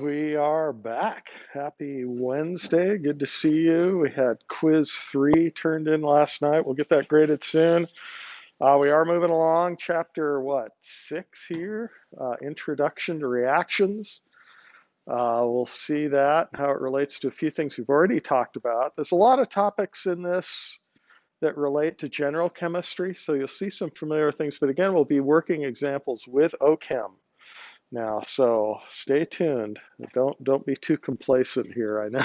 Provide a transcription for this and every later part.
We are back. Happy Wednesday. Good to see you. We had quiz 3 turned in last night. We'll get that graded soon. We are moving along. Chapter, 6 here? Introduction to reactions. We'll see that, how it relates to a few things we've already talked about. There's a lot of topics in this that relate to general chemistry, so you'll see some familiar things. But again, we'll be working examples with OChem now, so stay tuned. Don't be too complacent here. I know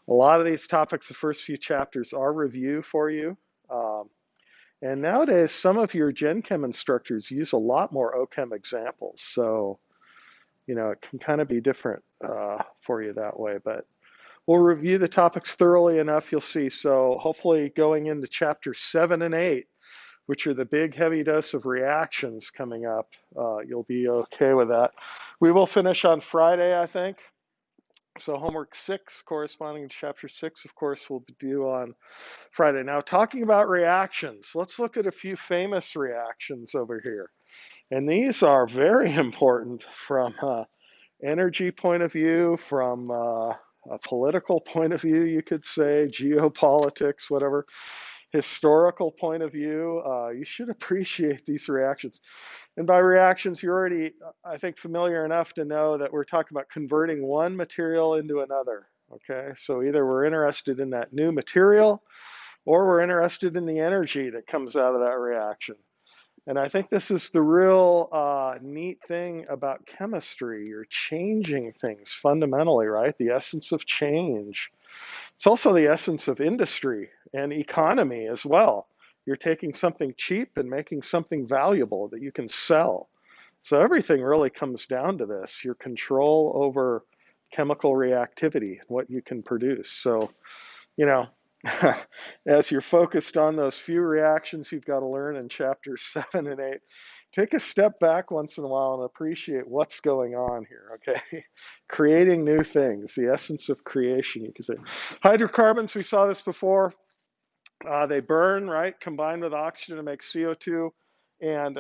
a lot of these topics, the first few chapters are review for you. And nowadays, some of your Gen Chem instructors use a lot more OChem examples. So, it can kind of be different for you that way. But we'll review the topics thoroughly enough, you'll see. So hopefully going into chapter 7 and 8, which are the big heavy dose of reactions coming up, you'll be okay with that. We will finish on Friday, I think. So homework 6, corresponding to chapter 6, of course, will be due on Friday. Now, talking about reactions, let's look at a few famous reactions over here. And these are very important from energy point of view, from a political point of view, you could say, geopolitics, whatever, historical point of view. You should appreciate these reactions. And by reactions, you're already, I think, familiar enough to know that we're talking about converting one material into another. Okay, so either we're interested in that new material or we're interested in the energy that comes out of that reaction. And I think this is the real neat thing about chemistry. You're changing things fundamentally, right? The essence of change. It's also the essence of industry and economy as well. You're taking something cheap and making something valuable that you can sell. So everything really comes down to this, your control over chemical reactivity, what you can produce. So, as you're focused on those few reactions you've got to learn in chapters 7 and 8, take a step back once in a while and appreciate what's going on here, okay? Creating new things, the essence of creation, you could say. Hydrocarbons, we saw this before. They burn, right? Combine with oxygen to make CO2 and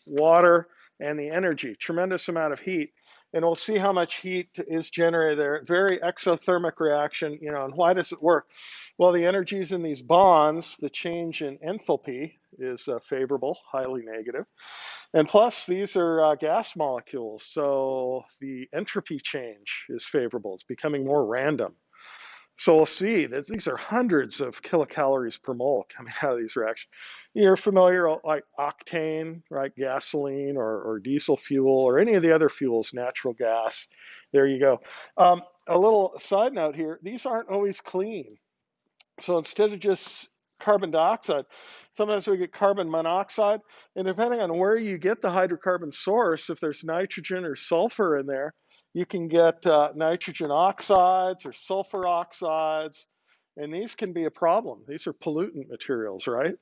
water and the energy, tremendous amount of heat. And we'll see how much heat is generated there. Very exothermic reaction, and why does it work? Well, the energies in these bonds, the change in enthalpy is favorable, highly negative. And plus, these are gas molecules, so the entropy change is favorable. It's becoming more random. So we'll see that these are hundreds of kilocalories per mole coming out of these reactions. You're familiar, like octane, right? Gasoline or diesel fuel or any of the other fuels, natural gas. There you go. A little side note here, these aren't always clean. So instead of just carbon dioxide, sometimes we get carbon monoxide. And depending on where you get the hydrocarbon source, if there's nitrogen or sulfur in there, you can get nitrogen oxides or sulfur oxides, and these can be a problem. These are pollutant materials, right?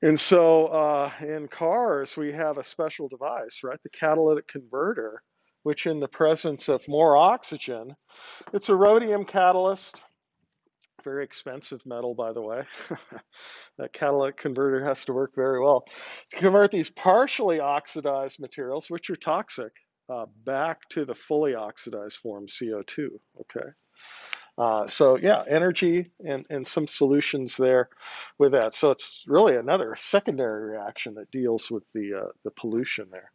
And so in cars, we have a special device, right? The catalytic converter, which in the presence of more oxygen, it's a rhodium catalyst. Very expensive metal, by the way. That catalytic converter has to work very well to convert these partially oxidized materials, which are toxic, back to the fully oxidized form, CO2, okay? So yeah, energy and some solutions there with that. So it's really another secondary reaction that deals with the pollution there.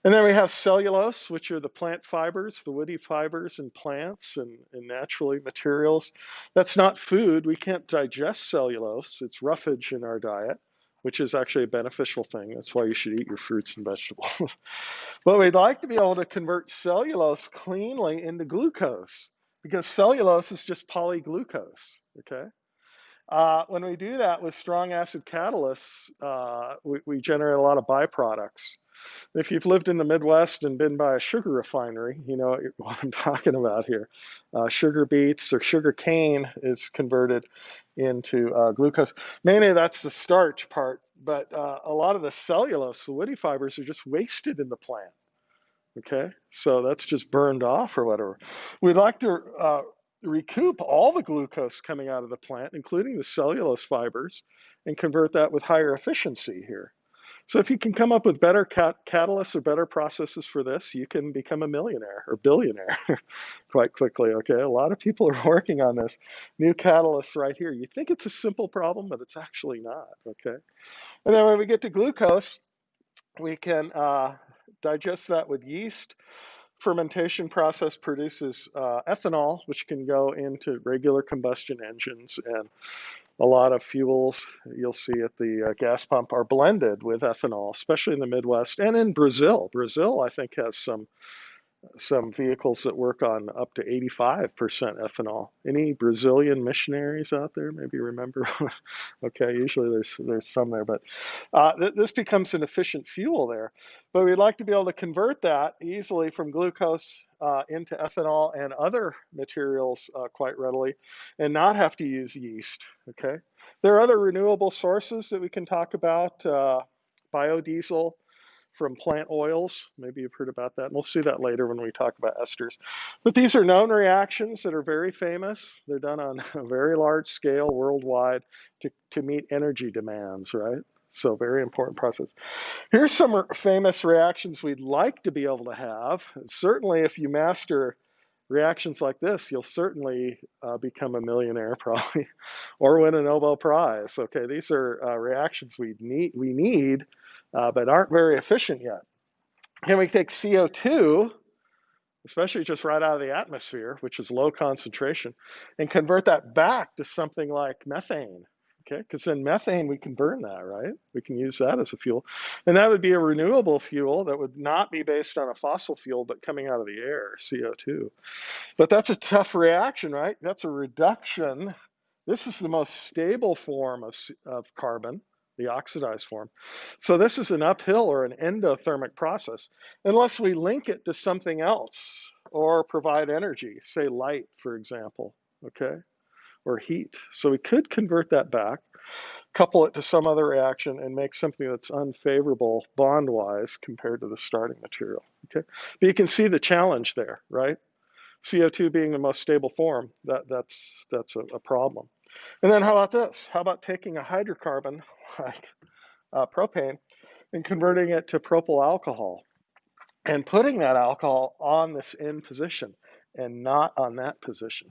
And then we have cellulose, which are the plant fibers, the woody fibers in plants and naturally materials. That's not food. We can't digest cellulose. It's roughage in our diet, which is actually a beneficial thing. That's why you should eat your fruits and vegetables. But we'd like to be able to convert cellulose cleanly into glucose because cellulose is just polyglucose, okay? When we do that with strong acid catalysts, we generate a lot of byproducts. If you've lived in the Midwest and been by a sugar refinery, you know what I'm talking about here. Sugar beets or sugar cane is converted into glucose. Mainly that's the starch part, but a lot of the cellulose, the woody fibers, are just wasted in the plant. Okay, so that's just burned off or whatever. We'd like to recoup all the glucose coming out of the plant, including the cellulose fibers, and convert that with higher efficiency here. So if you can come up with better catalysts or better processes for this, you can become a millionaire or billionaire quite quickly, okay? A lot of people are working on this. New catalysts right here. You think it's a simple problem, but it's actually not, okay? And then when we get to glucose, we can digest that with yeast. Fermentation process produces ethanol, which can go into regular combustion engines, and a lot of fuels you'll see at the gas pump are blended with ethanol, especially in the Midwest and in Brazil. Brazil, I think, has some vehicles that work on up to 85% ethanol. Any Brazilian missionaries out there? Maybe remember? Okay, usually there's some there, but this becomes an efficient fuel there. But we'd like to be able to convert that easily from glucose into ethanol and other materials quite readily, and not have to use yeast. Okay, there are other renewable sources that we can talk about. Biodiesel from plant oils. Maybe you've heard about that. And we'll see that later when we talk about esters. But these are known reactions that are very famous. They're done on a very large scale worldwide to meet energy demands, right? So very important process. Here's some famous reactions we'd like to be able to have. Certainly if you master reactions like this, you'll certainly become a millionaire probably, or win a Nobel Prize. Okay, these are reactions we need, but aren't very efficient yet. Can we take CO2, especially just right out of the atmosphere, which is low concentration, and convert that back to something like methane? Okay, because then methane, we can burn that, right? We can use that as a fuel. And that would be a renewable fuel that would not be based on a fossil fuel, but coming out of the air, CO2. But that's a tough reaction, right? That's a reduction. This is the most stable form of carbon, the oxidized form. So this is an uphill or an endothermic process, unless we link it to something else or provide energy, say light, for example, okay? Or heat. So we could convert that back, couple it to some other reaction, and make something that's unfavorable bond-wise compared to the starting material, okay? But you can see the challenge there, right? CO2 being the most stable form, that's a problem. And then how about this? How about taking a hydrocarbon like propane and converting it to propyl alcohol and putting that alcohol on this N position and not on that position?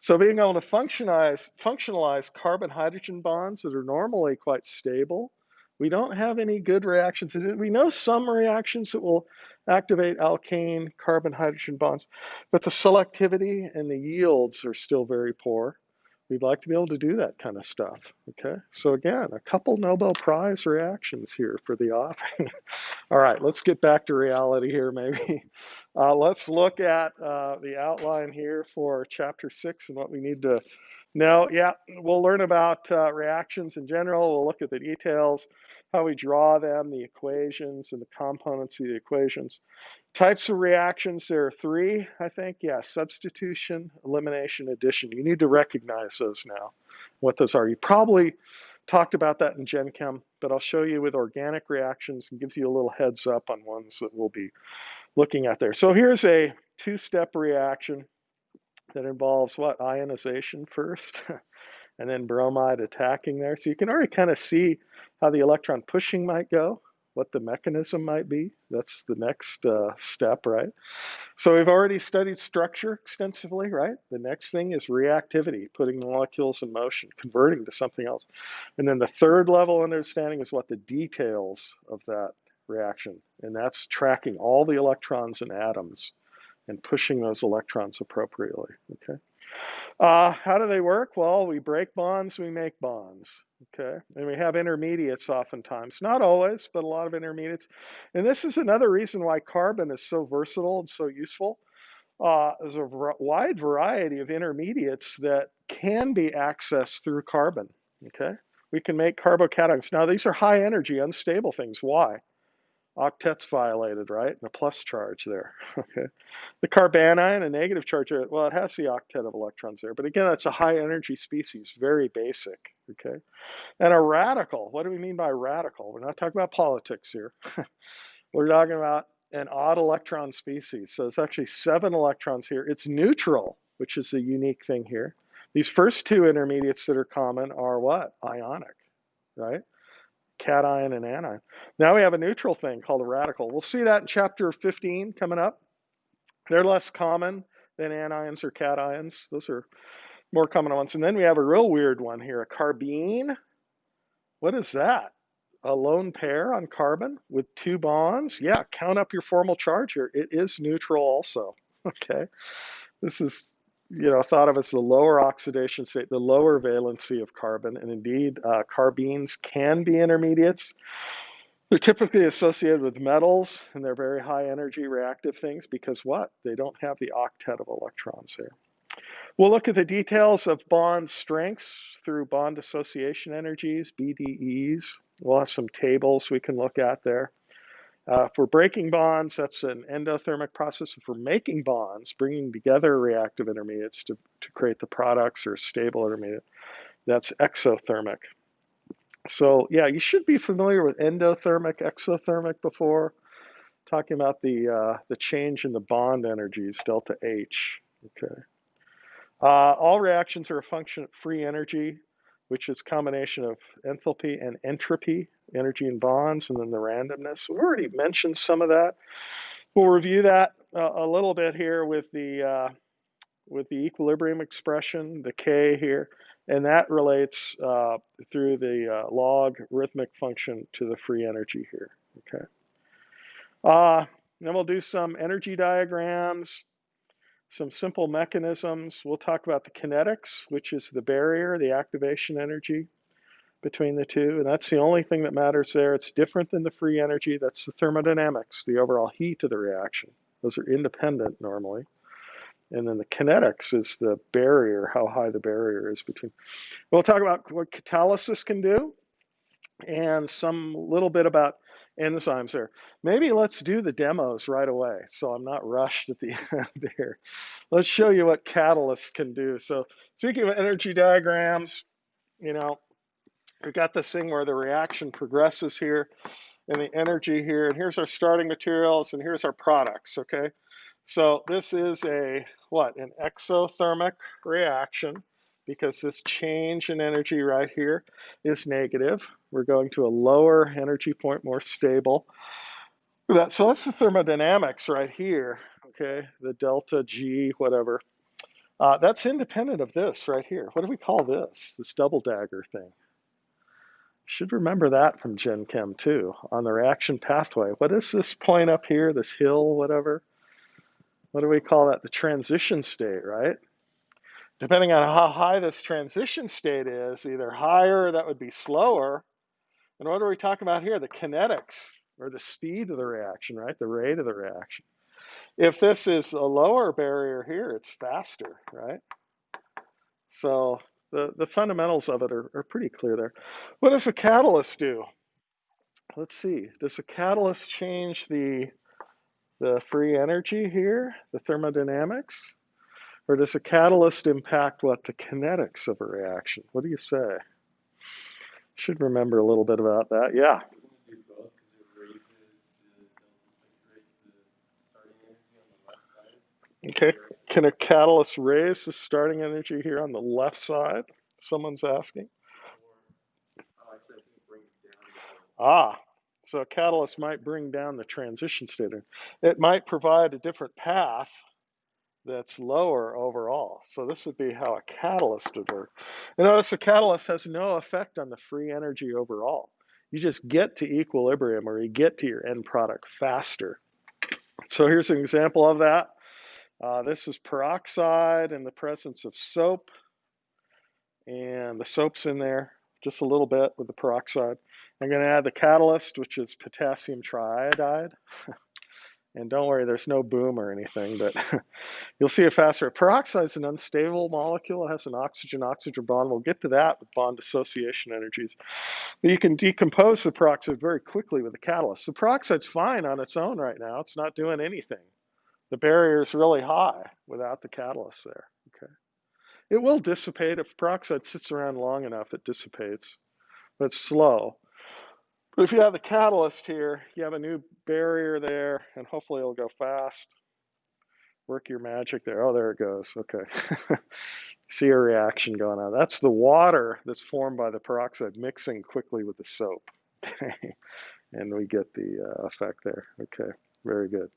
So being able to functionalize carbon-hydrogen bonds that are normally quite stable. We don't have any good reactions. We know some reactions that will activate alkane carbon-hydrogen bonds, but the selectivity and the yields are still very poor. We'd like to be able to do that kind of stuff, okay? So again, a couple Nobel Prize reactions here for the offing. All right, let's get back to reality here maybe. Let's look at the outline here for chapter 6 and what we need to know. Yeah, we'll learn about reactions in general. We'll look at the details, how we draw them, the equations and the components of the equations. Types of reactions, there are 3, I think. Yeah, substitution, elimination, addition. You need to recognize those now, what those are. You probably talked about that in Gen Chem, but I'll show you with organic reactions and gives you a little heads up on ones that we'll be looking at there. So here's a 2-step reaction that involves what? Ionization first, and then bromide attacking there. So you can already kind of see how the electron pushing might go, what the mechanism might be. That's the next step, right? So we've already studied structure extensively, right? The next thing is reactivity, putting molecules in motion, converting to something else. And then the third level understanding is what the details of that reaction, and that's tracking all the electrons and atoms and pushing those electrons appropriately, okay? How do they work? Well, we break bonds, we make bonds, okay? And we have intermediates oftentimes, not always, but a lot of intermediates. And this is another reason why carbon is so versatile and so useful. There's a wide variety of intermediates that can be accessed through carbon, okay? We can make carbocations. Now, these are high energy, unstable things. Why? Octet's violated, right? And a plus charge there, okay? The carbanion, a negative charge, well, it has the octet of electrons there. But again, that's a high energy species, very basic, okay? And a radical, what do we mean by radical? We're not talking about politics here. We're talking about an odd electron species. So it's actually 7 electrons here. It's neutral, which is the unique thing here. These first 2 intermediates that are common are what? Ionic, right? cation and anion. Now we have a neutral thing called a radical. We'll see that in chapter 15 coming up. They're less common than anions or cations. Those are more common ones. And then we have a real weird one here, a carbene. What is that? A lone pair on carbon with 2 bonds? Yeah, count up your formal charge here. It is neutral also, okay? This is, thought of as the lower oxidation state, the lower valency of carbon. And indeed, carbenes can be intermediates. They're typically associated with metals, and they're very high energy reactive things because what? They don't have the octet of electrons here. We'll look at the details of bond strengths through bond dissociation energies, BDEs. We'll have some tables we can look at there. If we're breaking bonds, that's an endothermic process. If we're making bonds, bringing together reactive intermediates to create the products or stable intermediate, that's exothermic. So yeah, you should be familiar with endothermic, exothermic before, talking about the change in the bond energies, delta H, okay. All reactions are a function of free energy, which is a combination of enthalpy and entropy, energy in bonds, and then the randomness. We already mentioned some of that. We'll review that a little bit here with the equilibrium expression, the K here, and that relates through the logarithmic function to the free energy here, okay. Then we'll do some energy diagrams, some simple mechanisms. We'll talk about the kinetics, which is the barrier, the activation energy between the two, and that's the only thing that matters there. It's different than the free energy. That's the thermodynamics, the overall heat of the reaction. Those are independent normally. And then the kinetics is the barrier, how high the barrier is between. We'll talk about what catalysis can do and some little bit about enzymes there. Maybe let's do the demos right away so I'm not rushed at the end here. Let's show you what catalysts can do. So speaking of energy diagrams, we've got this thing where the reaction progresses here and the energy here, and here's our starting materials and here's our products, okay? So this is an exothermic reaction because this change in energy right here is negative. We're going to a lower energy point, more stable. So that's the thermodynamics right here, okay? The delta G, whatever. That's independent of this right here. What do we call this? This double dagger thing. Should remember that from Gen Chem 2 on the reaction pathway. What is this point up here, this hill, whatever? What do we call that? The transition state, right? Depending on how high this transition state is, either higher, that would be slower. And what are we talking about here? The kinetics, or the speed of the reaction, right? The rate of the reaction. If this is a lower barrier here, it's faster, right? So the fundamentals of it are pretty clear there. What does a catalyst do? Let's see. Does a catalyst change the free energy here, the thermodynamics? Or does a catalyst impact what? The kinetics of a reaction? What do you say? Should remember a little bit about that. Yeah. Okay. Can a catalyst raise the starting energy here on the left side? Someone's asking. So a catalyst might bring down the transition state. It might provide a different path that's lower overall. So this would be how a catalyst would work. And notice a catalyst has no effect on the free energy overall. You just get to equilibrium, or you get to your end product faster. So here's an example of that. This is peroxide in the presence of soap. And the soap's in there just a little bit with the peroxide. I'm going to add the catalyst, which is potassium triiodide. And don't worry, there's no boom or anything, but you'll see it faster. Peroxide is an unstable molecule. It has an oxygen-oxygen bond. We'll get to that with bond dissociation energies. But you can decompose the peroxide very quickly with the catalyst. The peroxide's fine on its own right now. It's not doing anything. The barrier is really high without the catalyst there. Okay. It will dissipate. If peroxide sits around long enough, it dissipates, but it's slow. But if you have the catalyst here, you have a new barrier there, and hopefully it'll go fast. Work your magic there. Oh, there it goes. Okay. See a reaction going on. That's the water that's formed by the peroxide mixing quickly with the soap. Okay, and we get the effect there. Okay, very good.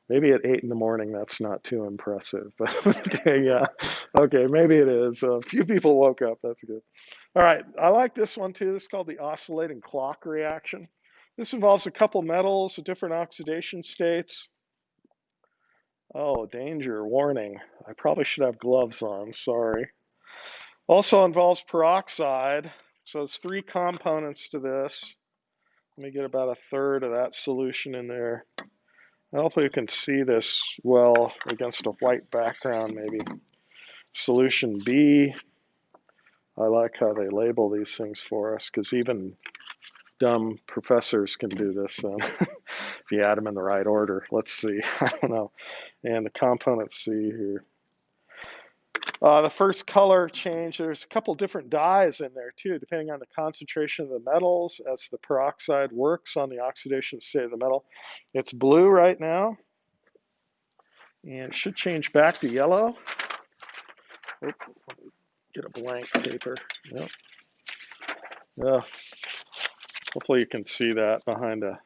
Maybe at 8 in the morning, that's not too impressive, but okay, yeah. Okay, maybe it is. A few people woke up, that's good. All right, I like this one too. This is called the oscillating clock reaction. This involves a couple metals at different oxidation states. Oh, danger, warning. I probably should have gloves on, sorry. Also involves peroxide. So there's 3 components to this. Let me get about a third of that solution in there. Hopefully you can see this well against a white background maybe. Solution B. I like how they label these things for us because even dumb professors can do this then if you add them in the right order. Let's see. I don't know. And the components C here. The first color change, there's a couple different dyes in there too, depending on the concentration of the metals as the peroxide works on the oxidation state of the metal. It's blue right now, and it should change back to yellow. Oop, get a blank paper. Yep. Hopefully you can see that behind a.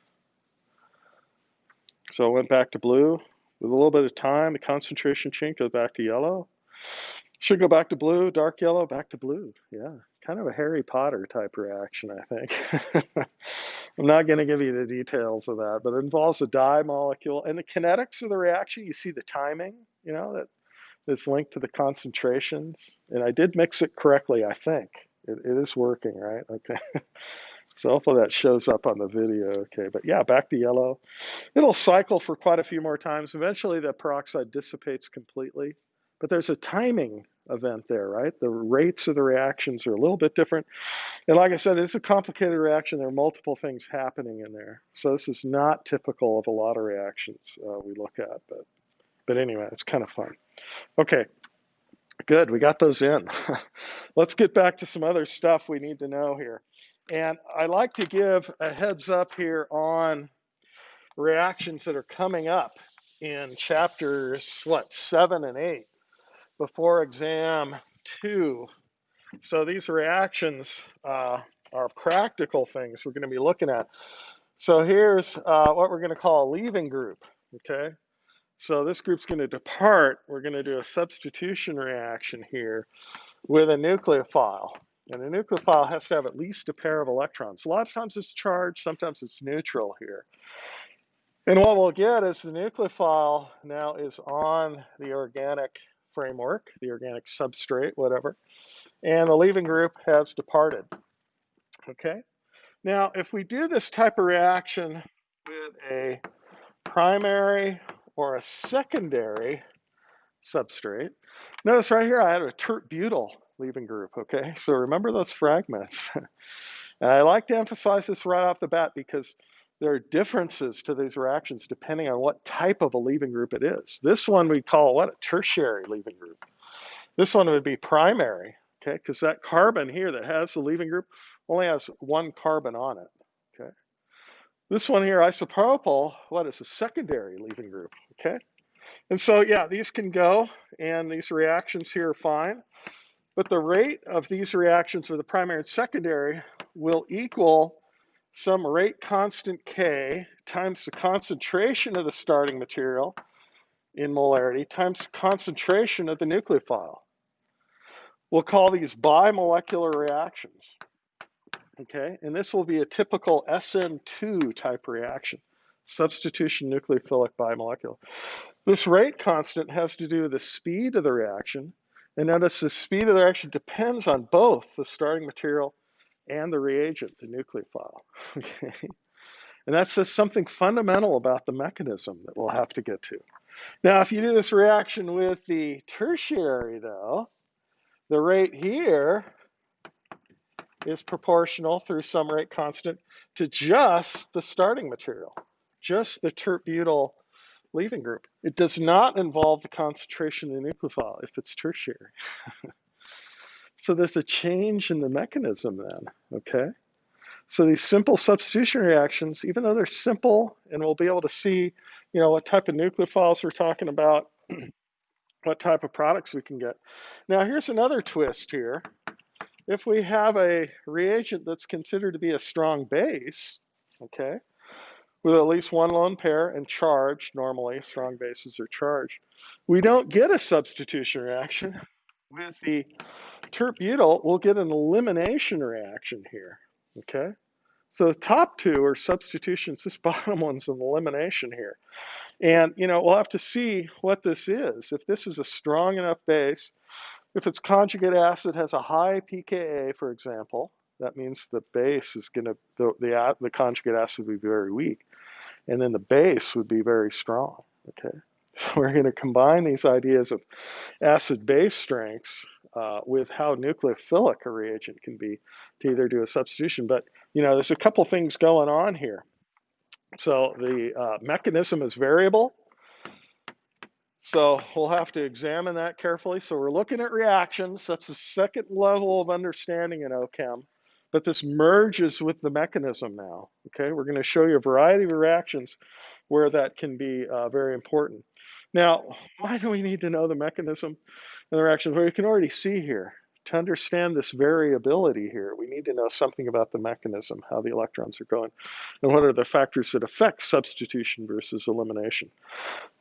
So it went back to blue. With a little bit of time, the concentration change goes back to yellow. Should go back to blue, dark yellow, back to blue. Yeah, kind of a Harry Potter type reaction, I think. I'm not going to give you the details of that, but it involves a dye molecule. And the kinetics of the reaction, you see the timing, you know, that's linked to the concentrations. And I did mix it correctly, I think. It is working, right? Okay. So hopefully that shows up on the video. Okay, but yeah, back to yellow. It'll cycle for quite a few more times. Eventually the peroxide dissipates completely. But there's a timing event there, right? The rates of the reactions are a little bit different. And like I said, it's a complicated reaction. There are multiple things happening in there. So this is not typical of a lot of reactions we look at. But anyway, it's kind of fun. Okay, good. We got those in. Let's get back to some other stuff we need to know here. And I like to give a heads up here on reactions that are coming up in chapters, 7 and 8 before exam 2. So these reactions are practical things we're going to be looking at. So here's what we're going to call a leaving group, okay? So this group's going to depart. We're going to do a substitution reaction here with a nucleophile. And a nucleophile has to have at least a pair of electrons. A lot of times it's charged, sometimes it's neutral here. And what we'll get is the nucleophile now is on the organic framework, the organic substrate, whatever. And the leaving group has departed, okay? Now, if we do this type of reaction with a primary or a secondary substrate, notice right here I had a tert-butyl leaving group, okay? So remember those fragments. And I like to emphasize this right off the bat because there are differences to these reactions depending on what type of a leaving group it is. This one we call what? A tertiary leaving group. This one would be primary, okay? Because that carbon here that has the leaving group only has 1 carbon on it, okay? This one here, isopropyl, what is a secondary leaving group, okay? And so, yeah, these can go, and these reactions here are fine. But the rate of these reactions with the primary and secondary will equal some rate constant K times the concentration of the starting material in molarity times the concentration of the nucleophile. We'll call these bimolecular reactions, okay? And this will be a typical SN2 type reaction, substitution nucleophilic bimolecular. This rate constant has to do with the speed of the reaction. And notice the speed of the reaction depends on both the starting material and the reagent, the nucleophile, okay? And that's just something fundamental about the mechanism that we'll have to get to. Now, if you do this reaction with the tertiary, though, the rate here is proportional through some rate constant to just the starting material, just the tert-butyl leaving group. It does not involve the concentration of the nucleophile if it's tertiary. So there's a change in the mechanism then, okay? So these simple substitution reactions, even though they're simple, and we'll be able to see, you know, what type of nucleophiles we're talking about, what type of products we can get. Now here's another twist here. if we have a reagent that's considered to be a strong base, okay, with at least one lone pair and charged, normally strong bases are charged, we don't get a substitution reaction. With the tert-butyl, we'll get an elimination reaction here, okay? So the top two are substitutions, this bottom one's an elimination here. And, we'll have to see what this is. If this is a strong enough base, if its conjugate acid has a high pKa, for example, that means the base is going to, the conjugate acid would be very weak. And then the base would be very strong, okay? So we're going to combine these ideas of acid-base strengths with how nucleophilic a reagent can be to either do a substitution. But, there's a couple things going on here. So the mechanism is variable. So we'll have to examine that carefully. So we're looking at reactions. That's the second level of understanding in OChem. But this merges with the mechanism now. Okay, we're going to show you a variety of reactions where that can be very important. Now, why do we need to know the mechanism and the reactions? Well, you can already see here. To understand this variability here, we need to know something about the mechanism, how the electrons are going, and what are the factors that affect substitution versus elimination.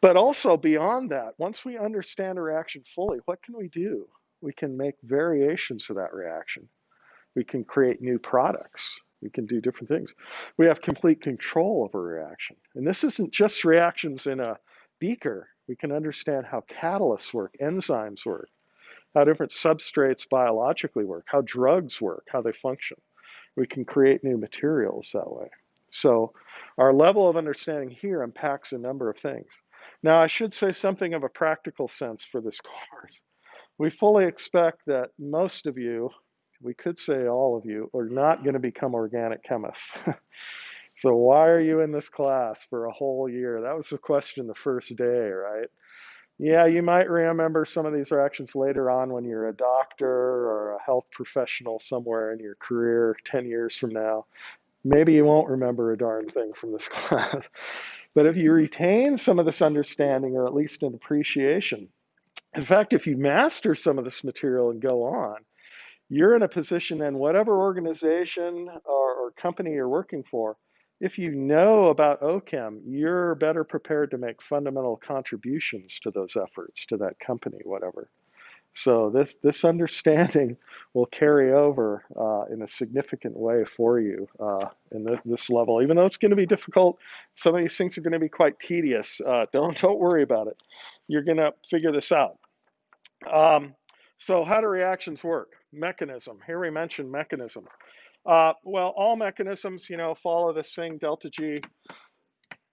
But also beyond that, once we understand a reaction fully, what can we do? We can make variations of that reaction. We can create new products. We can do different things. We have complete control of a reaction. And this isn't just reactions in a beaker. We can understand how catalysts work, enzymes work, how different substrates biologically work, how drugs work, how they function. We can create new materials that way. So our level of understanding here unpacks a number of things. Now, I should say something of a practical sense for this course. We fully expect that most of you, we could say all of you, are not going to become organic chemists. So why are you in this class for a whole year? That was the question the first day, right? Yeah, you might remember some of these reactions later on when you're a doctor or a health professional somewhere in your career 10 years from now. Maybe you won't remember a darn thing from this class. But if you retain some of this understanding, or at least an appreciation, in fact, if you master some of this material and go on, you're in a position in whatever organization or company you're working for, if you know about OChem, you're better prepared to make fundamental contributions to those efforts, to that company, whatever. So this understanding will carry over in a significant way for you in this level. Even though it's going to be difficult, some of these things are going to be quite tedious. Don't worry about it. You're going to figure this out. So how do reactions work? Mechanism. Here we mentioned mechanism. Well, all mechanisms, follow this thing, delta G,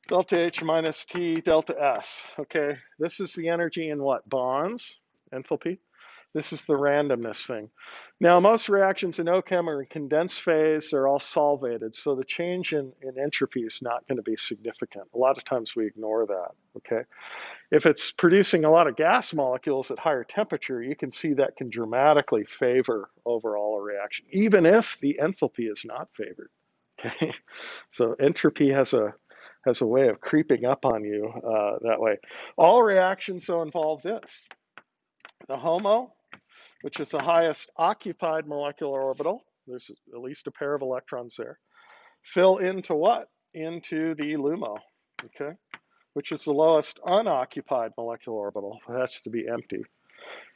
delta H minus T, delta S. Okay, this is the energy in what? Bonds, enthalpy. This is the randomness thing. Now, most reactions in OChem are in condensed phase. They're all solvated. So the change in entropy is not going to be significant. A lot of times we ignore that, okay? If it's producing a lot of gas molecules at higher temperature, you can see that can dramatically favor overall a reaction, even if the enthalpy is not favored, okay? So entropy has a way of creeping up on you that way. All reactions, though, involve this. The HOMO, which is the highest occupied molecular orbital. There's at least a pair of electrons there. Fill into what? Into the LUMO, okay? Which is the lowest unoccupied molecular orbital. It has to be empty.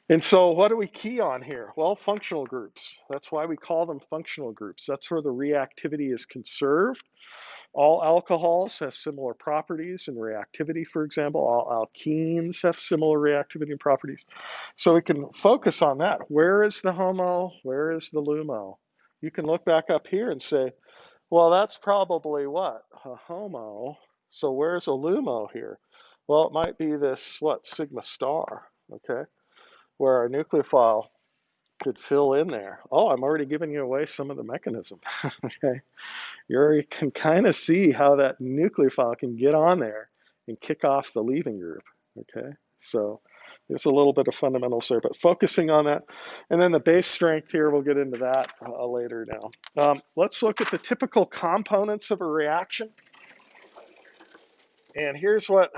And so what do we key on here? Well, functional groups. That's why we call them functional groups. That's where the reactivity is conserved. All alcohols have similar properties and reactivity, for example. All alkenes have similar reactivity and properties. So we can focus on that. Where is the HOMO? Where is the LUMO? You can look back up here and say, well, that's probably what? A HOMO. So where's a LUMO here? Well, it might be this, what, sigma star, okay? Where our nucleophile could fill in there. Oh, I'm already giving you away some of the mechanism, okay? You can kind of see how that nucleophile can get on there and kick off the leaving group, okay? So there's a little bit of fundamentals there, but focusing on that. And then the base strength here, we'll get into that later now. Let's look at the typical components of a reaction. And here's what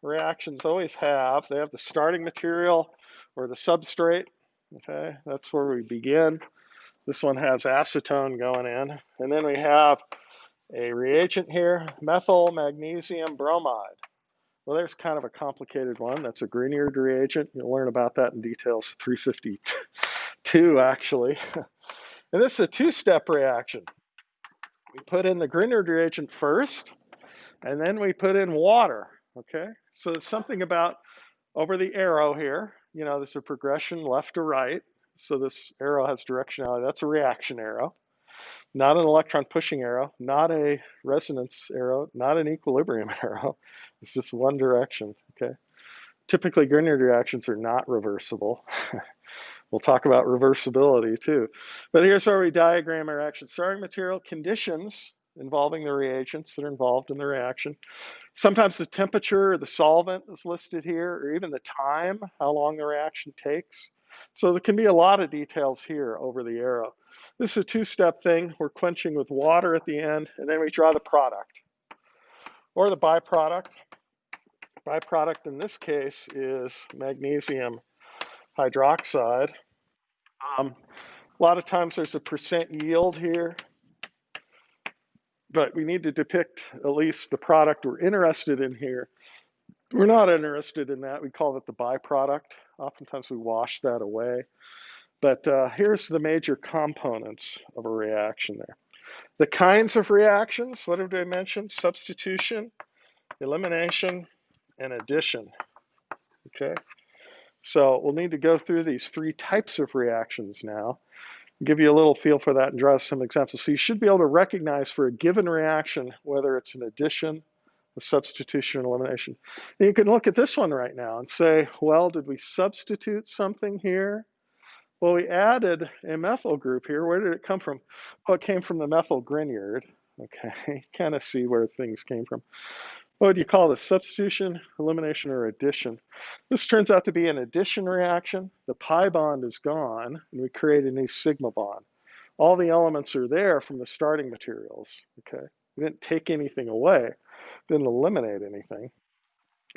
reactions always have. They have the starting material or the substrate, okay? That's where we begin. This one has acetone going in. And then we have a reagent here, methyl magnesium bromide. Well, there's kind of a complicated one. That's a Grignard reagent. You'll learn about that in details 352, actually. And this is a two-step reaction. We put in the Grignard reagent first, and then we put in water, okay? So it's something about over the arrow here. You know, there's a progression left to right. So this arrow has directionality. That's a reaction arrow. Not an electron pushing arrow, not a resonance arrow, not an equilibrium arrow. It's just one direction, okay? Typically, Grignard reactions are not reversible. We'll talk about reversibility too. But here's where we diagram our reaction. Starting material, conditions involving the reagents that are involved in the reaction. Sometimes the temperature or the solvent is listed here, or even the time, how long the reaction takes. So there can be a lot of details here over the arrow. This is a two-step thing. We're quenching with water at the end, and then we draw the product or the byproduct. Byproduct in this case is magnesium hydroxide. A lot of times there's a percent yield here, but we need to depict at least the product we're interested in here. We're not interested in that. We call it the byproduct. Oftentimes we wash that away. But here's the major components of a reaction there. The kinds of reactions, what did I mention? Substitution, elimination, and addition. Okay, so we'll need to go through these three types of reactions now, give you a little feel for that and draw some examples. So you should be able to recognize for a given reaction whether it's an addition, a substitution, elimination. And you can look at this one right now and say, well, did we substitute something here? Well, we added a methyl group here. Where did it come from? Well, it came from the methyl Grignard. Okay, kind of see where things came from. What do you call this? Substitution, elimination, or addition? This turns out to be an addition reaction. The pi bond is gone, and we create a new sigma bond. All the elements are there from the starting materials. Okay, we didn't take anything away, didn't eliminate anything.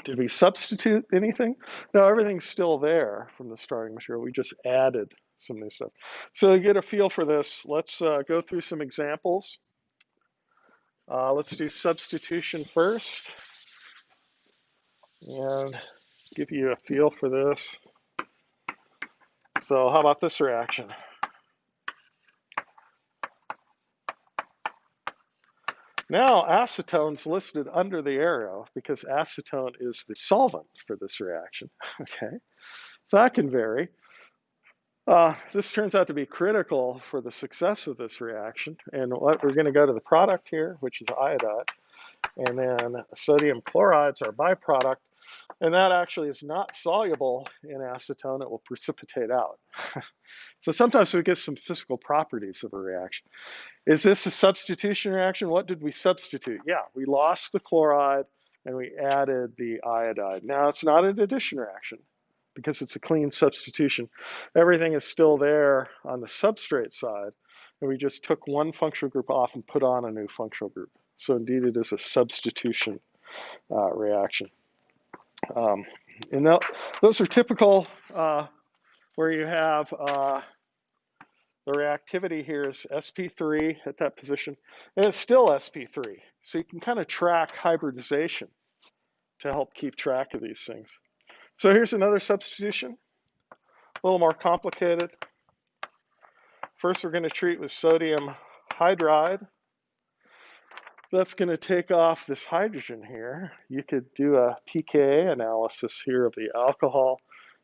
Did we substitute anything? No, everything's still there from the starting material. We just added some new stuff. So to get a feel for this, let's go through some examples. Let's do substitution first and give you a feel for this. So how about this reaction? Now acetone's listed under the arrow because acetone is the solvent for this reaction. Okay, so that can vary. This turns out to be critical for the success of this reaction. And what we're going to go to the product here, which is iodide, and then sodium chloride's our byproduct. And that actually is not soluble in acetone. It will precipitate out. So sometimes we get some physical properties of a reaction. Is this a substitution reaction? What did we substitute? Yeah, we lost the chloride and we added the iodide. Now it's not an addition reaction because it's a clean substitution. Everything is still there on the substrate side, and we just took one functional group off and put on a new functional group. So indeed it is a substitution reaction. And those are typical where you have the reactivity here is sp3 at that position, and it's still sp3. So you can kind of track hybridization to help keep track of these things. So here's another substitution, a little more complicated. First, we're going to treat with sodium hydride. That's going to take off this hydrogen here. You could do a pKa analysis here of the alcohol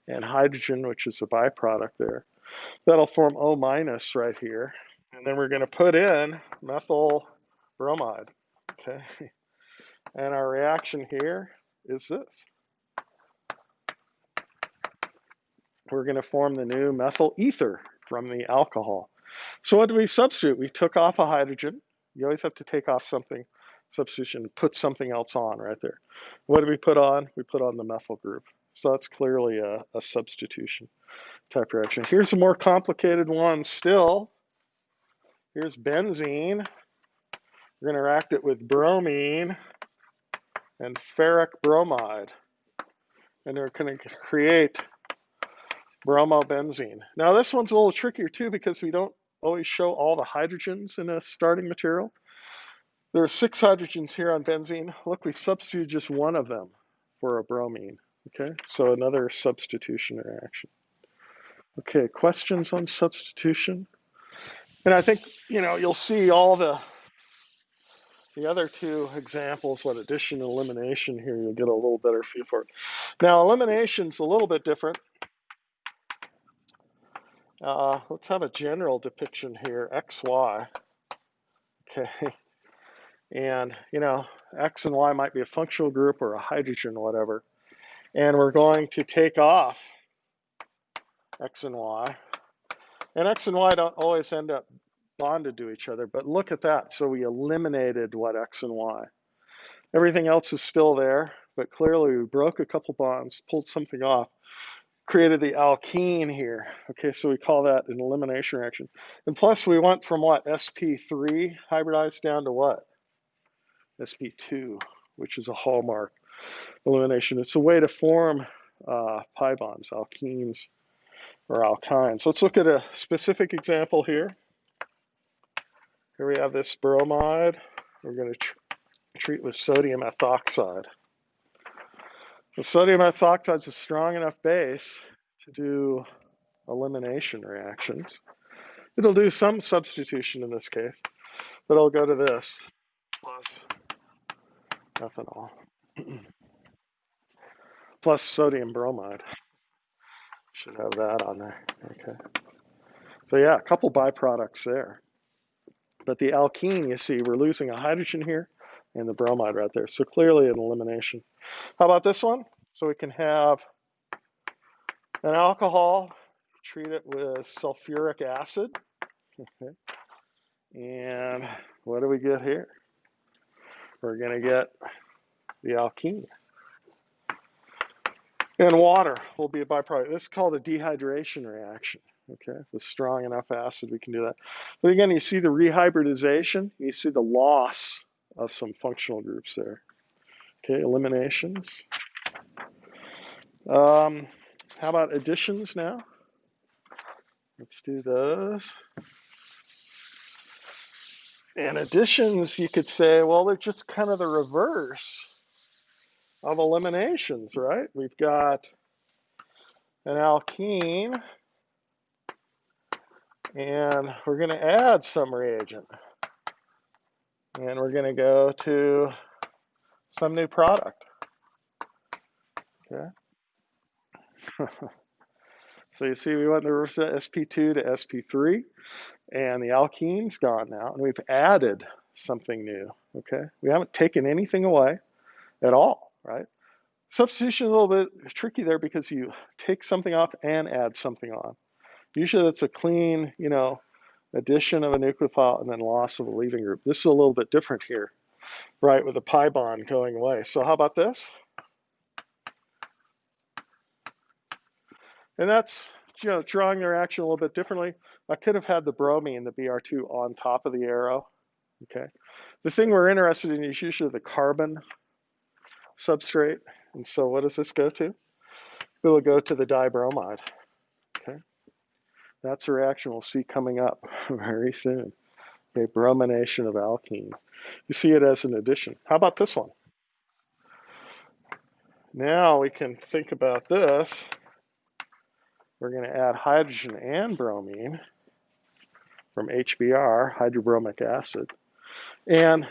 and hydrogen, which is a byproduct there. That'll form O- right here. And then we're going to put in methyl bromide. Okay. And our reaction here is this. We're going to form the new methyl ether from the alcohol. So what do we substitute? We took off a hydrogen. You always have to take off something, substitution, put something else on right there. What did we put on? We put on the methyl group. So that's clearly a substitution type reaction. Here's a more complicated one still. Here's benzene. We're going to react it with bromine and ferric bromide. And we're going to create bromobenzene. Now this one's a little trickier too because we don't always show all the hydrogens in a starting material. There are 6 hydrogens here on benzene. Look, we substitute just one of them for a bromine. Okay, so another substitution reaction. Okay, questions on substitution? And I think, you'll see all the other 2 examples, what addition and elimination here, you'll get a little better feel for it. Now, elimination's a little bit different. Let's have a general depiction here, X, Y. Okay, and, X and Y might be a functional group or a hydrogen, whatever. And we're going to take off X and Y. And X and Y don't always end up bonded to each other, but look at that. So we eliminated what X and Y. Everything else is still there, but clearly we broke a couple bonds, pulled something off, created the alkene here. Okay, so we call that an elimination reaction. And plus we went from what, sp3 hybridized down to what? sp2, which is a hallmark elimination. It's a way to form pi bonds, alkenes or alkynes. Let's look at a specific example here. Here we have this bromide. We're going to treat with sodium ethoxide. The sodium ethoxide is a strong enough base to do elimination reactions. It'll do some substitution in this case, but it'll go to this plus ethanol plus sodium bromide. Should have that on there. Okay. So yeah, a couple byproducts there. But the alkene, you see, we're losing a hydrogen here and the bromide right there. So clearly an elimination. How about this one? So we can have an alcohol, treat it with sulfuric acid. Okay. And what do we get here? We're going to get the alkene. And water will be a byproduct. This is called a dehydration reaction. Okay, with strong enough acid, we can do that. But again, you see the rehybridization, you see the loss of some functional groups there. Okay, eliminations. How about additions now? Let's do those. And additions, you could say, well, they're just kind of the reverse of eliminations, right? We've got an alkene, and we're going to add some reagent. And we're going to go to some new product. Okay. So you see we went to sp2 to sp3, and the alkene's gone now, and we've added something new. Okay. We haven't taken anything away at all, right? Substitution is a little bit tricky there because you take something off and add something on. Usually that's a clean, addition of a nucleophile and then loss of a leaving group. This is a little bit different here, right, with the pi bond going away. So how about this? And that's, drawing the reaction a little bit differently. I could have had the bromine, the Br2, on top of the arrow. Okay. The thing we're interested in is usually the carbon substrate. And so what does this go to? It will go to the dibromide. Okay. That's a reaction we'll see coming up very soon. Okay, bromination of alkenes. You see it as an addition. How about this one? Now we can think about this. We're going to add hydrogen and bromine from HBr, hydrobromic acid. And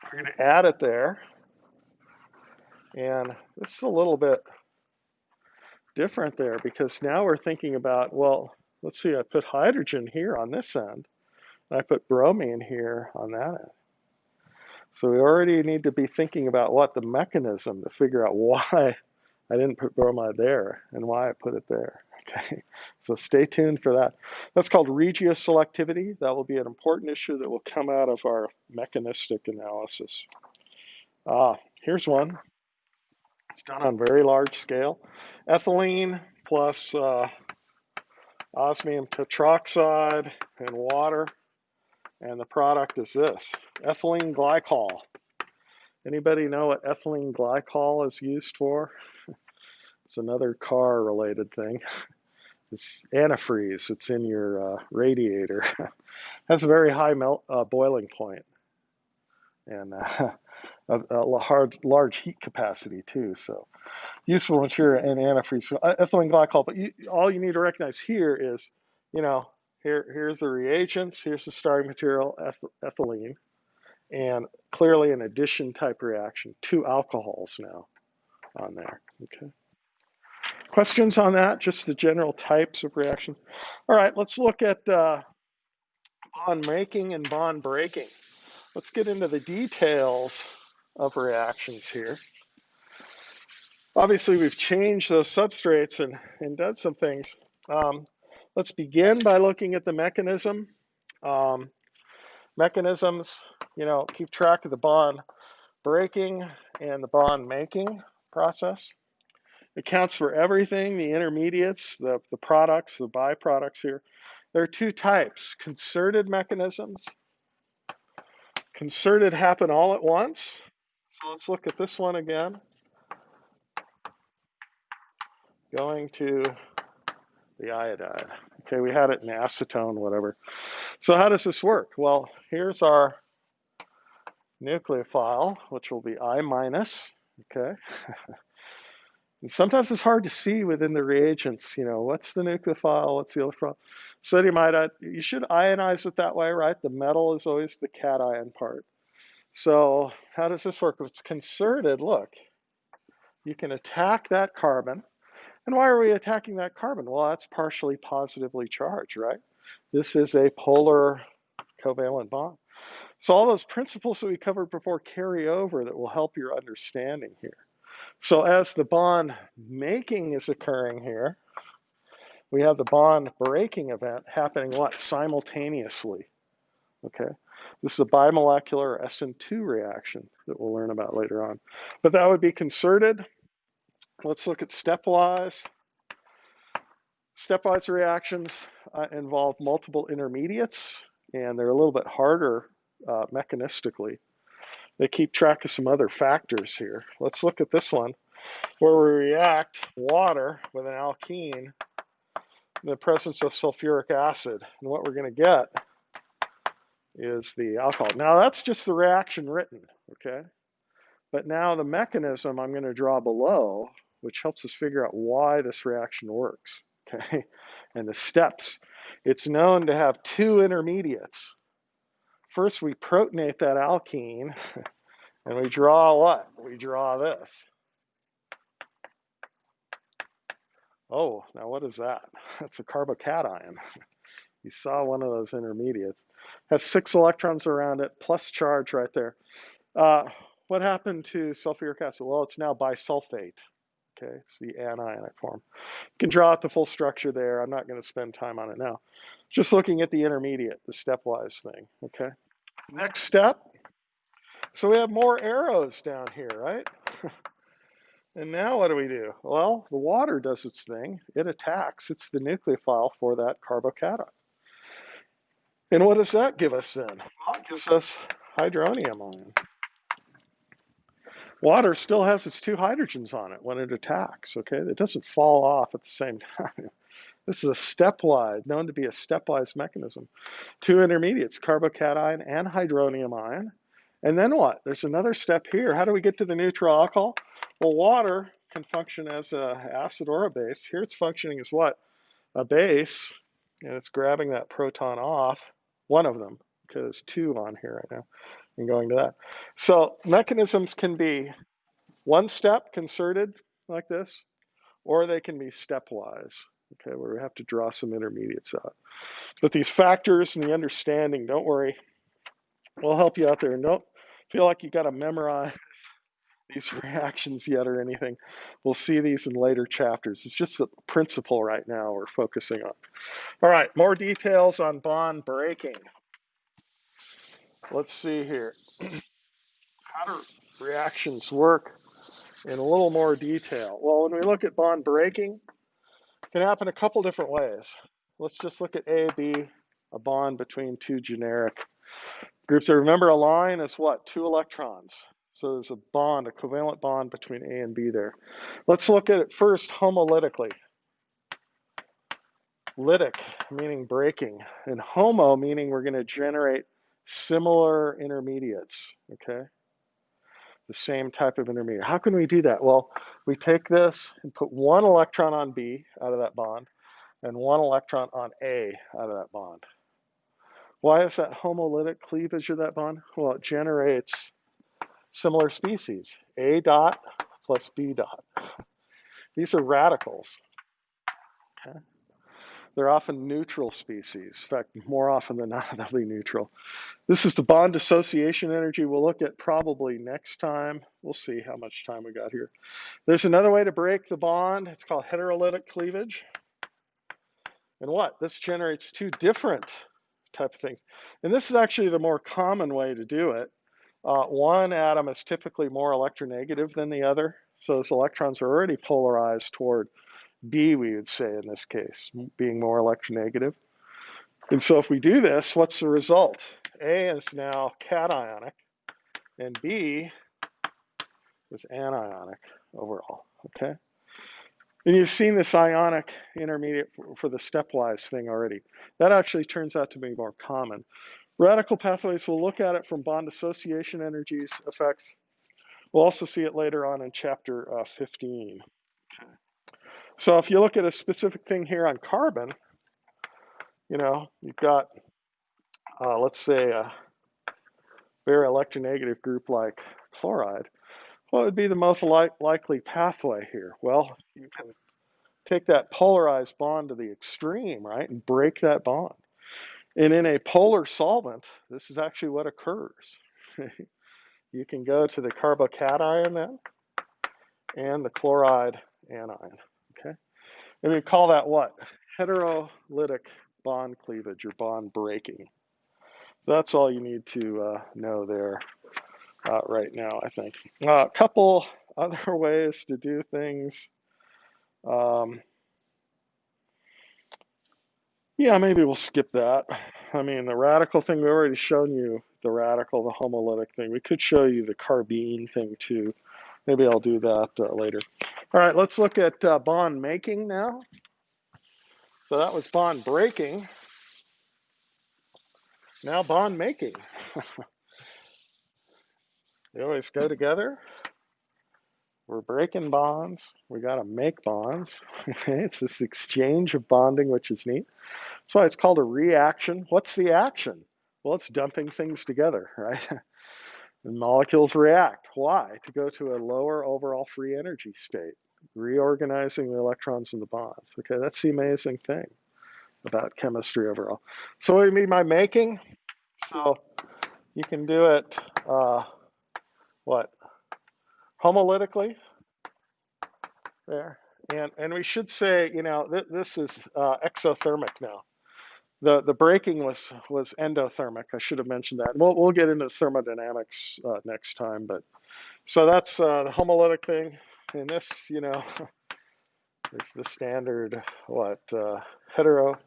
we're going to add it there. And this is a little bit different there because now we're thinking about, well, let's see, I put hydrogen here on this end. And I put bromine here on that end. So we already need to be thinking about what the mechanism to figure out why I didn't put bromide there and why I put it there. Okay, so stay tuned for that. That's called regioselectivity. That will be an important issue that will come out of our mechanistic analysis. Here's one. It's done on very large scale. Ethylene plus osmium tetroxide and water. And the product is this, ethylene glycol. Anybody know what ethylene glycol is used for? It's another car-related thing. It's antifreeze. It's in your radiator. Has a very high boiling point and large heat capacity too. So useful material and antifreeze. So ethylene glycol. But all you need to recognize here is, here's the reagents. Here's the starting material, ethylene, and clearly an addition type reaction. 2 alcohols now on there. Okay. Questions on that? Just the general types of reaction. All right, let's look at bond making and bond breaking. Let's get into the details of reactions here. Obviously, we've changed those substrates and done some things. Let's begin by looking at the mechanism. Mechanisms, keep track of the bond breaking and the bond making process. It counts for everything, the intermediates, the products, the byproducts here. There are 2 types, concerted mechanisms. Concerted happen all at once. So let's look at this one again. Going to the iodide. Okay, we had it in acetone, whatever. So how does this work? Well, here's our nucleophile, which will be I minus, okay? And sometimes it's hard to see within the reagents, what's the nucleophile, what's the electron? Sodium iodide, you should ionize it that way, right? The metal is always the cation part. So how does this work? If it's concerted, look, you can attack that carbon. And why are we attacking that carbon? Well, that's partially positively charged, right? This is a polar covalent bond. So all those principles that we covered before carry over that will help your understanding here. So as the bond making is occurring here, we have the bond breaking event happening what? Simultaneously. Okay. This is a bimolecular SN2 reaction that we'll learn about later on. But that would be concerted. Let's look at stepwise. Stepwise reactions involve multiple intermediates, and they're a little bit harder mechanistically. They keep track of some other factors here. Let's look at this one, where we react water with an alkene in the presence of sulfuric acid. And what we're going to get is the alcohol. Now, that's just the reaction written, okay? But now the mechanism I'm going to draw below, which helps us figure out why this reaction works, okay? And the steps. It's known to have 2 intermediates. First, we protonate that alkene, and we draw what? We draw this. Oh, now what is that? That's a carbocation. You saw one of those intermediates. Has 6 electrons around it, plus charge right there. What happened to sulfuric acid? Well, it's now bisulfate. Okay, it's the anionic form. You can draw out the full structure there. I'm not going to spend time on it now. Just looking at the intermediate, the stepwise thing. Okay. Next step. So we have more arrows down here, right? And now what do? Well, the water does its thing. It attacks. It's the nucleophile for that carbocation. And what does that give us then? Well, it gives us hydronium ion. Water still has its 2 hydrogens on it when it attacks, okay? It doesn't fall off at the same time. This is a stepwise, known to be a stepwise mechanism. 2 intermediates, carbocation and hydronium ion. And then what? There's another step here. How do we get to the neutral alcohol? Well, water can function as an acid or a base. Here it's functioning as what? A base, and it's grabbing that proton off, one of them, because there's 2 on here right now, and going to that. So mechanisms can be one step, concerted, like this, or they can be stepwise, okay, where we have to draw some intermediates out. But these factors and the understanding, don't worry, we'll help you out there. And don't feel like you got to memorize these reactions yet or anything. We'll see these in later chapters. It's just the principle right now we're focusing on. All right, more details on bond breaking. Let's see here. How do reactions work in a little more detail? Well, when we look at bond breaking, it can happen a couple different ways. Let's just look at A, B, a bond between 2 generic groups. So remember, a line is what? 2 electrons. So there's a bond, a covalent bond between A and B there. Let's look at it first homolytically. Lytic, meaning breaking, and homo, meaning we're going to generate similar intermediates, okay? The same type of intermediate. How can we do that? Well, we take this and put one electron on B out of that bond and one electron on A out of that bond. Why is that homolytic cleavage of that bond? Well, it generates similar species, A dot plus B dot. These are radicals. Okay? They're often neutral species. In fact, more often than not, they'll be neutral. This is the bond dissociation energy we'll look at probably next time. We'll see how much time we got here. There's another way to break the bond. It's called heterolytic cleavage. And what? This generates two different type of things. And this is actually the more common way to do it. One atom is typically more electronegative than the other. So those electrons are already polarized toward B, we would say in this case, being more electronegative. And so if we do this, what's the result? A is now cationic, and B is anionic overall, okay? And you've seen this ionic intermediate for the stepwise thing already. That actually turns out to be more common. Radical pathways, we'll look at it from bond dissociation energies effects. We'll also see it later on in chapter 15. Okay. So if you look at a specific thing here on carbon, you know, you've got, let's say, a very electronegative group like chloride. What would be the most likely pathway here? Well, you can take that polarized bond to the extreme, right, and break that bond. And in a polar solvent, this is actually what occurs. You can go to the carbocation then and the chloride anion, okay? And we call that what? Heterolytic bond cleavage or bond breaking. So that's all you need to know there right now, I think. A couple other ways to do things. Yeah, maybe we'll skip that. I mean, the radical thing, we've already shown you the radical, the homolytic thing. We could show you the carbene thing too. Maybe I'll do that later. All right, let's look at bond making now. So that was bond breaking. Now bond making. They always go together. We're breaking bonds. We got to make bonds. Okay, it's this exchange of bonding, which is neat. That's why it's called a reaction. What's the action? Well, it's dumping things together, right? And molecules react. Why? To go to a lower overall free energy state, reorganizing the electrons in the bonds. Okay, that's the amazing thing about chemistry overall. So what do you mean by making? So you can do it, what? Homolytically, there. And we should say, you know, this is exothermic now. The breaking was endothermic. I should have mentioned that. We'll get into thermodynamics next time. But so that's the homolytic thing. And this, you know, is the standard hetero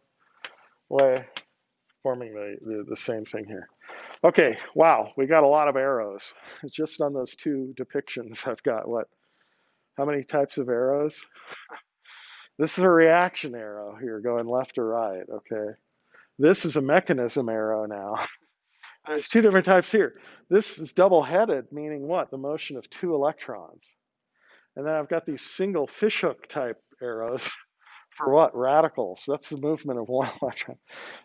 way, forming the same thing here. Okay, wow, we got a lot of arrows. Just on those two depictions, I've got how many types of arrows? This is a reaction arrow here going left or right, okay? This is a mechanism arrow now. There's two different types here. This is double-headed, meaning what? The motion of two electrons. And then I've got these single fishhook type arrows for what? Radicals. That's the movement of one electron.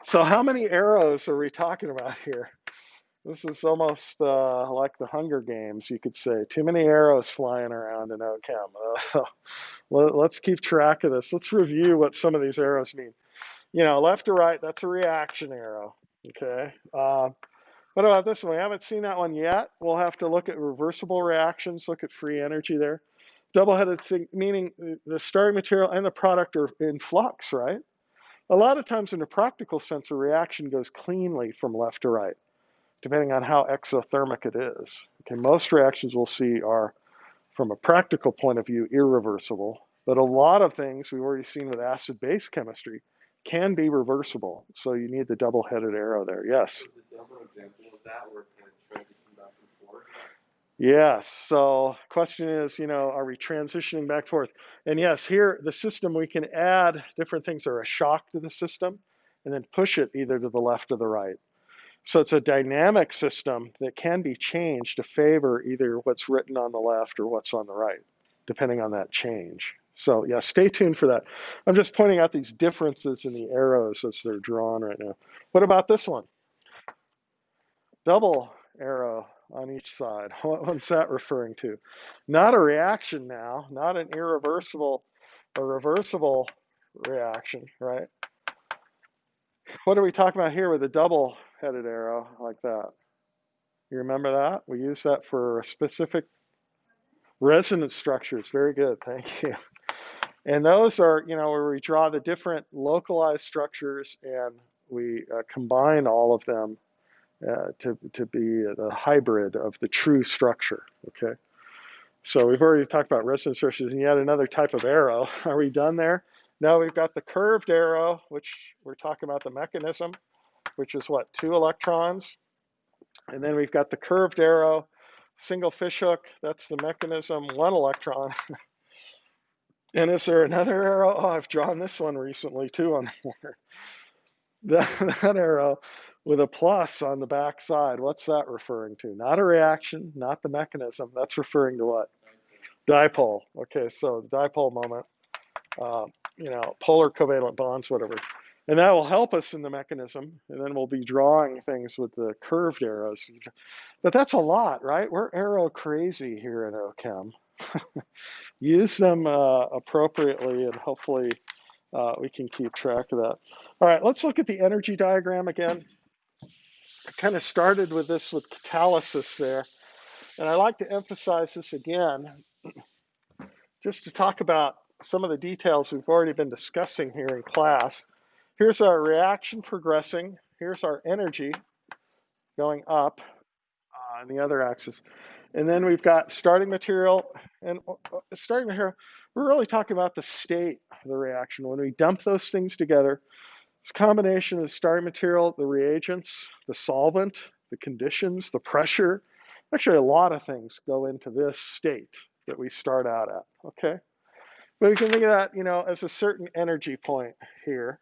So how many arrows are we talking about here? This is almost like the Hunger Games, you could say. Too many arrows flying around in OChem. Let's keep track of this. Let's review what some of these arrows mean. You know, left to right, that's a reaction arrow, okay? What about this one? We haven't seen that one yet. We'll have to look at reversible reactions, look at free energy there. Double-headed thing, meaning the starting material and the product are in flux, right? A lot of times in a practical sense, a reaction goes cleanly from left to right, depending on how exothermic it is. Okay, most reactions we'll see are, from a practical point of view, irreversible. But a lot of things we've already seen with acid-base chemistry can be reversible. So you need the double-headed arrow there. Yes? The double example of that where it kind of transition back and forth. Yes. So question is, are we transitioning back and forth? And yes, here the system, we can add different things that are a shock to the system and then push it either to the left or the right. So it's a dynamic system that can be changed to favor either what's written on the left or what's on the right, depending on that change. So yeah, stay tuned for that. I'm just pointing out these differences in the arrows as they're drawn right now. What about this one? Double arrow on each side. What's that referring to? Not a reaction now, not an irreversible, a reversible reaction, right? What are we talking about here with a double-headed arrow like that? You remember that? We use that for specific resonance structures. Very good, thank you. And those are, where we draw the different localized structures and we combine all of them to be the hybrid of the true structure, okay? So we've already talked about resonance structures and yet another type of arrow. Are we done there? No, we've got the curved arrow, which we're talking about the mechanism, which is what, 2 electrons? And then we've got the curved arrow, single fishhook, that's the mechanism, 1 electron. And is there another arrow? Oh, I've drawn this one recently too on the board. That arrow with a plus on the back side, what's that referring to? Not a reaction, not the mechanism. That's referring to what? Dipole. Okay, so the dipole moment, polar covalent bonds, whatever. And that will help us in the mechanism. And then we'll be drawing things with the curved arrows. But that's a lot, right? We're arrow crazy here in OChem. Use them appropriately and hopefully we can keep track of that. All right, let's look at the energy diagram again. I kind of started with this with catalysis there. And I like to emphasize this again, just to talk about some of the details we've already been discussing here in class. Here's our reaction progressing. Here's our energy going up on the other axis. And then we've got starting material. And starting material, we're really talking about the state of the reaction. When we dump those things together, this combination of the starting material, the reagents, the solvent, the conditions, the pressure, actually a lot of things go into this state that we start out at, okay? But we can think of that, as a certain energy point here.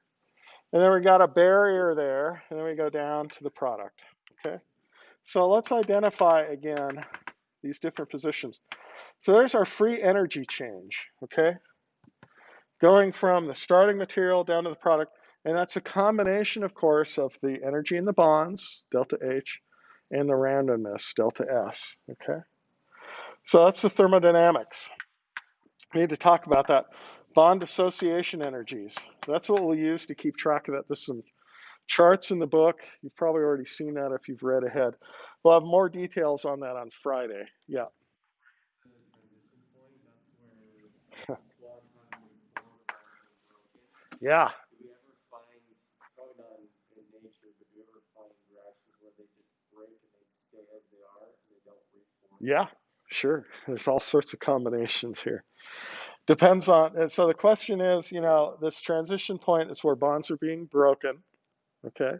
And then we got a barrier there, and then we go down to the product, okay? So let's identify again these different positions. So there's our free energy change, okay? Going from the starting material down to the product, and that's a combination, of course, of the energy in the bonds, delta H, and the randomness, delta S, okay? So that's the thermodynamics. We need to talk about that. Bond dissociation energies. That's what we'll use to keep track of that. There's some charts in the book. You've probably already seen that if you've read ahead. We'll have more details on that on Friday. Yeah. Yeah. Yeah, sure. There's all sorts of combinations here. Depends on, and so the question is, this transition point is where bonds are being broken, okay?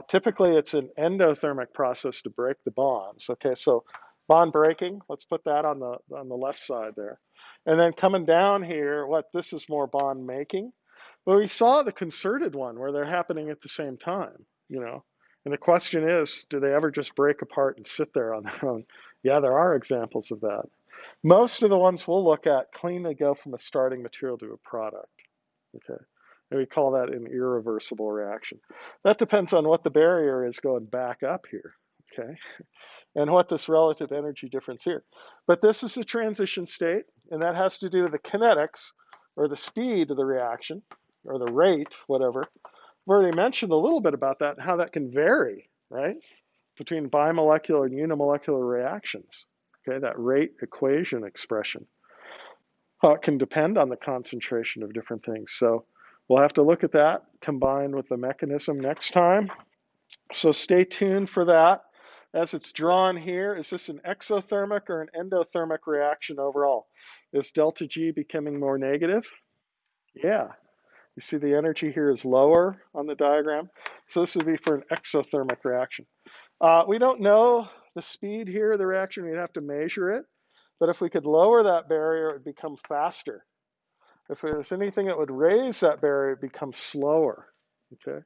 Typically, it's an endothermic process to break the bonds, okay? So bond breaking, let's put that on the left side there. And then coming down here, this is more bond making. But we saw the concerted one where they're happening at the same time, And the question is, do they ever just break apart and sit there on their own? Yeah, there are examples of that. Most of the ones we'll look at cleanly go from a starting material to a product, okay? And we call that an irreversible reaction. That depends on what the barrier is going back up here, okay? And what this relative energy difference here. But this is the transition state, and that has to do with the kinetics, or the speed of the reaction, or the rate, whatever. I've already mentioned a little bit about that and how that can vary, right? Between bimolecular and unimolecular reactions, okay? That rate equation expression. It can depend on the concentration of different things. So we'll have to look at that combined with the mechanism next time. So stay tuned for that. As it's drawn here, is this an exothermic or an endothermic reaction overall? Is delta G becoming more negative? Yeah. You see the energy here is lower on the diagram. So this would be for an exothermic reaction. We don't know the speed here of the reaction, we'd have to measure it. But if we could lower that barrier, it would become faster. If there's anything that would raise that barrier, it becomes slower. Okay.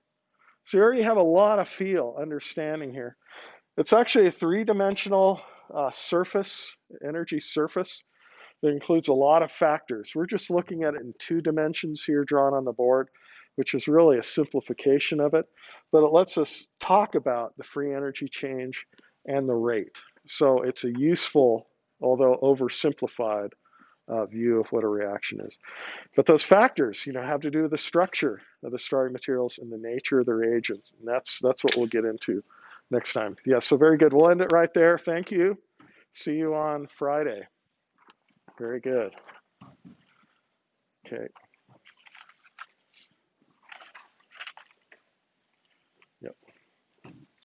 So you already have a lot of understanding here. It's actually a three-dimensional surface, energy surface, that includes a lot of factors. We're just looking at it in 2 dimensions here drawn on the board, which is really a simplification of it. But it lets us talk about the free energy change and the rate. So it's a useful, although oversimplified, view of what a reaction is. But those factors, have to do with the structure of the starting materials and the nature of the reagents. And that's what we'll get into next time. Yeah, so very good. We'll end it right there. Thank you. See you on Friday. Very good. Okay.